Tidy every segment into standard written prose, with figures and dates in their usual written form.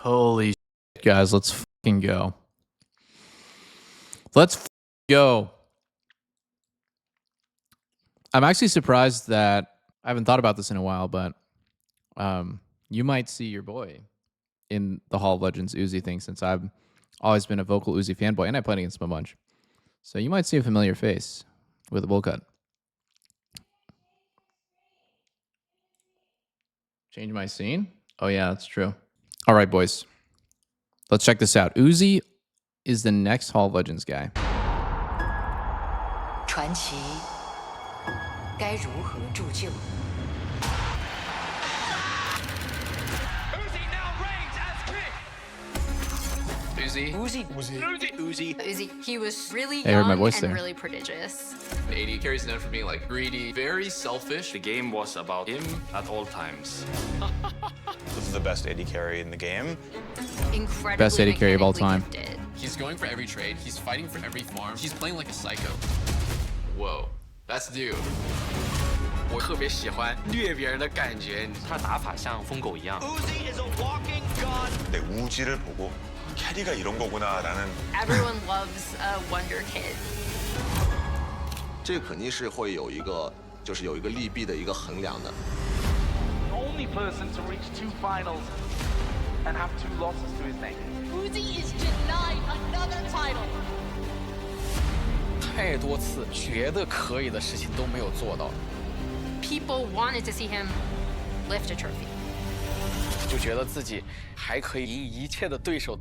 Holy shit, guys, let's fucking go. Let's go. I'm actually surprised that I haven't thought about this in a while, but you might see your boy in the Hall of Legends Uzi thing since I've always been a vocal Uzi fanboy and I played against him a bunch. So you might see a familiar face with a bowl cut. Change my scene? Oh yeah, that's true. All right, boys. Let's check this out. Uzi is the next Hall of Legends guy. 传奇该如何铸就？ Uzi. He was really Hey, I heard my young voice and there. really prodigious. AD carries known for being like greedy, very selfish. The game was about him at all times. This is the best AD carry in the game. Incredibly Best AD carry of all time. mechanically gifted. He's going for every trade. He's fighting for every farm. He's playing like a psycho. Whoa, that's dude. 我特别喜欢虐别人的感觉，他打法像疯狗一样。 근데 우지를 보고 캐리가 이런 거구나라는 Everyone loves a wonder kid. 这肯定是会有一个，就是有一个利弊的一个衡量的。 Only person to reach 2 finals and have 2 losses to his name. Uzi is denied another title. 太多次觉得可以的事情都没有做到， People wanted to see him lift a trophy. 就觉得自己还可以赢一切的对手，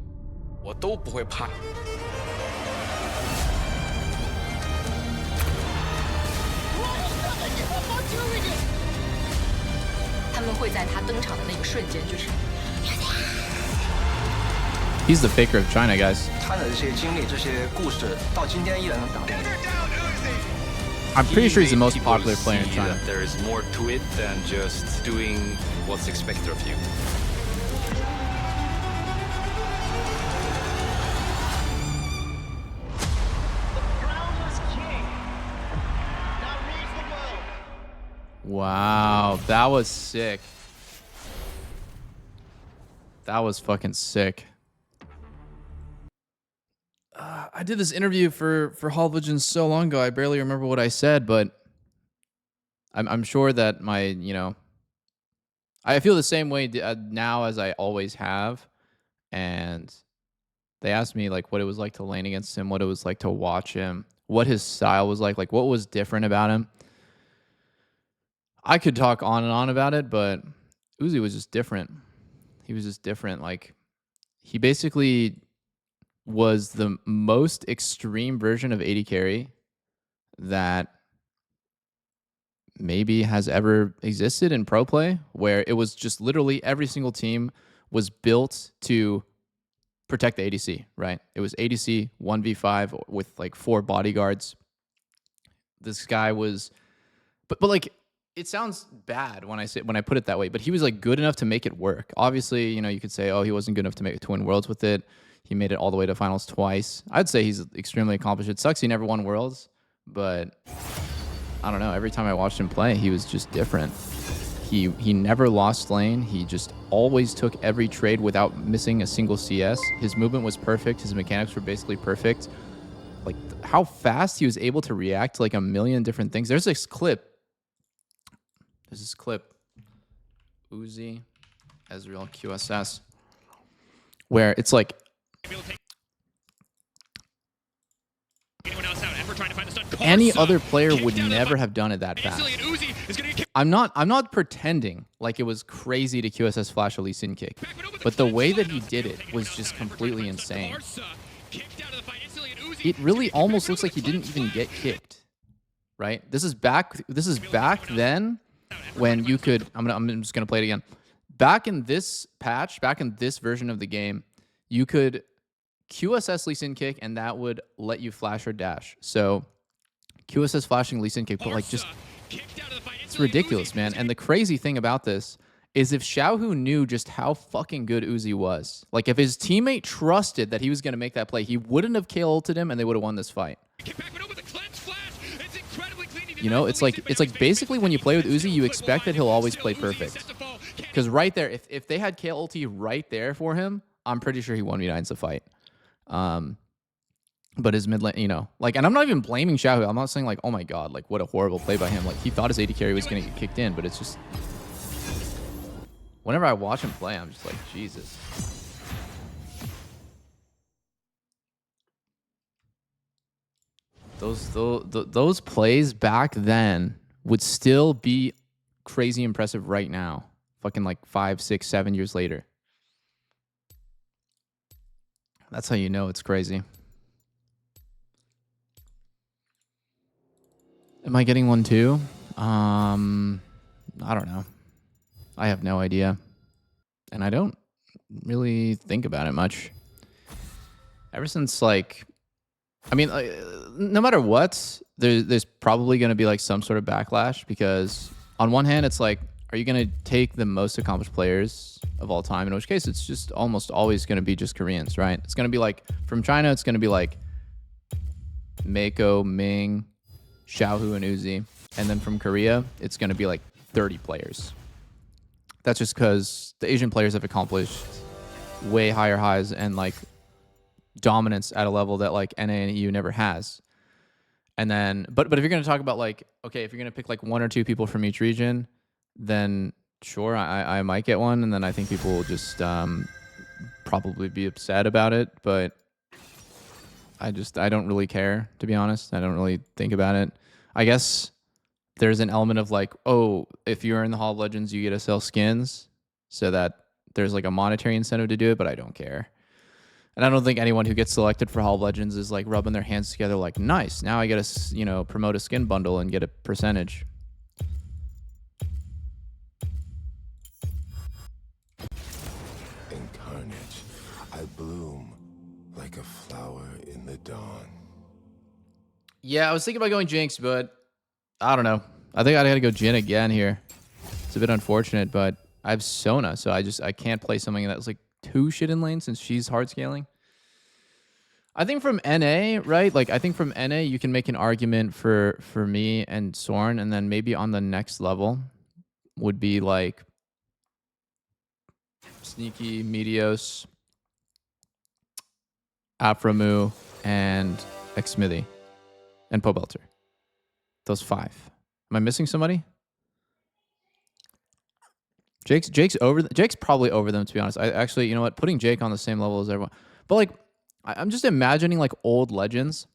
我都不会怕。 他们会在他登场的那个瞬间，就是 He's the faker of China, guys. 他的这些经历、这些故事，到今天依然能打动人。 I'm pretty sure he's the most People popular player in see China. that there is more to it than just doing what's expected of you. Groundless king. Now reads the world. Wow, that was sick. That was fucking sick. I did this interview for Hall of Legends so long ago, I barely remember what I said, but I'm sure that I feel the same way now as I always have. And they asked me like what it was like to lane against him, what it was like to watch him, what his style was like what was different about him. I could talk on and on about it, but Uzi was just different. He was just different. Like, he basically was the most extreme version of AD carry that maybe has ever existed in pro play, where it was just literally every single team was built to protect the ADC, right? It was ADC 1v5 with like 4 bodyguards. This guy was, but like, it sounds bad when I put it that way, but he was like good enough to make it work. Obviously, you could say, oh, he wasn't good enough to win worlds with it. He made it all the way to finals twice. I'd say he's extremely accomplished. It sucks he never won worlds, but I don't know. Every time I watched him play, he was just different. He never lost lane. He just always took every trade without missing a single CS. His movement was perfect. His mechanics were basically perfect. Like how fast he was able to react to like a million different things. There's this clip. Uzi, Ezreal, QSS, where it's like any other player would never have done it that fast. I'm not pretending like it was crazy to QSS flash a Lee Sin kick, but the way that he did it was just completely insane. It really almost looks like he didn't even get kicked, right? This is back then when you could, I'm just gonna play it again. Back in this patch, back in this version of the game, you could QSS Lee Sin kick and that would let you flash or dash. So QSS flashing Lee Sin kick, but like just, it's ridiculous, man. And the crazy thing about this is if Xiaohu knew just how fucking good Uzi was, like if his teammate trusted that he was gonna make that play, he wouldn't have KO ulted him and they would have won this fight. It's like basically when you play with Uzi, you expect that he'll always play perfect. Because right there, if they had KO ulti right there for him, I'm pretty sure he 1v9s the fight. But his mid lane, you know, like, and I'm not even blaming Xiaohu. I'm not saying like, oh my god, like what a horrible play by him. Like he thought his AD carry was gonna get kicked in, but it's just whenever I watch him play, I'm just like, Jesus. Those plays back then would still be crazy impressive right now. Fucking like 5, 6, 7 years later. That's how you know it's crazy. Am I getting one too? I don't know. I have no idea. And I don't really think about it much. Ever since like, I mean, no matter what, there's probably going to be like some sort of backlash because on one hand, it's like, are you going to take the most accomplished players of all time? In which case, it's just almost always going to be just Koreans, right? It's going to be like, from China, it's going to be like Mako, Ming, Xiaohu, and Uzi. And then from Korea, it's going to be like 30 players. That's just because the Asian players have accomplished way higher highs and like dominance at a level that like NA and EU never has. And then, but if you're going to talk about like, okay, if you're going to pick like 1 or 2 people from each region, then sure, I might get one. And then I think people will just probably be upset about it. But I don't really care, to be honest. I don't really think about it. I guess there's an element of like, oh, if you're in the Hall of Legends, you get to sell skins so that there's like a monetary incentive to do it, but I don't care. And I don't think anyone who gets selected for Hall of Legends is like rubbing their hands together like, nice, now I get to, you know, promote a skin bundle and get a percentage. In carnage, I bloom like a flower in the dawn. Yeah, I was thinking about going Jinx, but I don't know. I think I gotta go Jhin again here. It's a bit unfortunate, but I have Sona, so I can't play something that's like too shit in lane since she's hard scaling. I think from NA, right? Like I think from NA you can make an argument for me and Soren, and then maybe on the next level would be like Sneaky, Meteos, Aframu, and Xmithy, and Pobelter. Those 5. Am I missing somebody? Jake's probably over them, to be honest. I actually, you know what? Putting Jake on the same level as everyone. But like, I'm just imagining like old legends.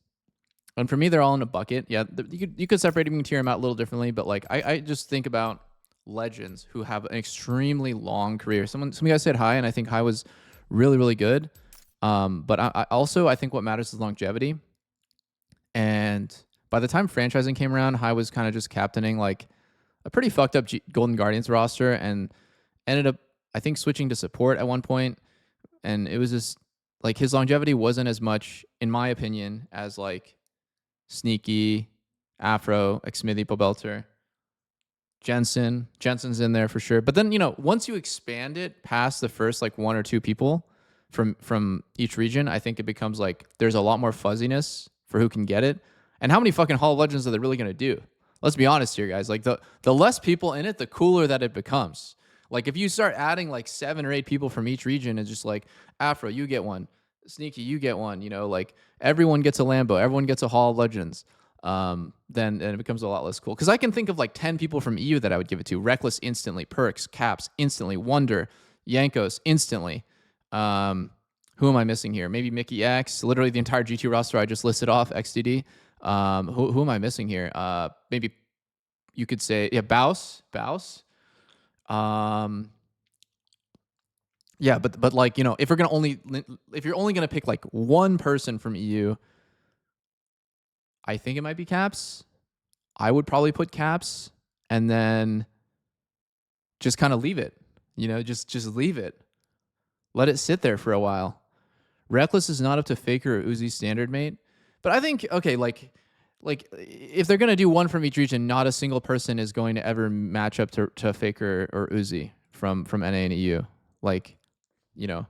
And for me, they're all in a bucket. Yeah, you could separate them and tier them out a little differently. But like, I just think about legends who have an extremely long career. Some guys said High, and I think High was really, really good. But I also think what matters is longevity. And by the time franchising came around, High was kind of just captaining like a pretty fucked up Golden Guardians roster and ended up, I think, switching to support at one point. And it was just like his longevity wasn't as much, in my opinion, as like Sneaky, Afro, Xmithy, Pobelter, Jensen. Jensen's in there for sure. But then, you know, once you expand it past the first like 1 or 2 people from each region, I think it becomes like there's a lot more fuzziness for who can get it. And how many fucking Hall of Legends are they really going to do? Let's be honest here, guys. Like the less people in it, the cooler that it becomes. Like if you start adding like 7 or 8 people from each region and just like Afro, you get one. Sneaky, you get one. You know, like everyone gets a Lambo, everyone gets a Hall of Legends. Then it becomes a lot less cool. Because I can think of like 10 people from EU that I would give it to. Reckless instantly, Perks, Caps instantly, Wonder, Yankos instantly. Who am I missing here? Maybe Mickey X. Literally the entire GT roster I just listed off. XDD. Who am I missing here? Maybe you could say, yeah, Baus. Yeah, but like, you know, if you're only gonna pick like one person from EU, I think it might be Caps. I would probably put Caps and then just kind of leave it. You know, just leave it. Let it sit there for a while. Reckless is not up to Faker or Uzi's standard, mate. But I think, okay, like if they're gonna do one from each region, not a single person is going to ever match up to Faker or Uzi from NA and EU. Like, you know,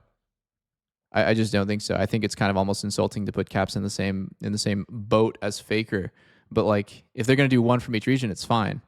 I just don't think so. I think it's kind of almost insulting to put Caps in the same boat as Faker. But like, if they're gonna do one from each region, it's fine.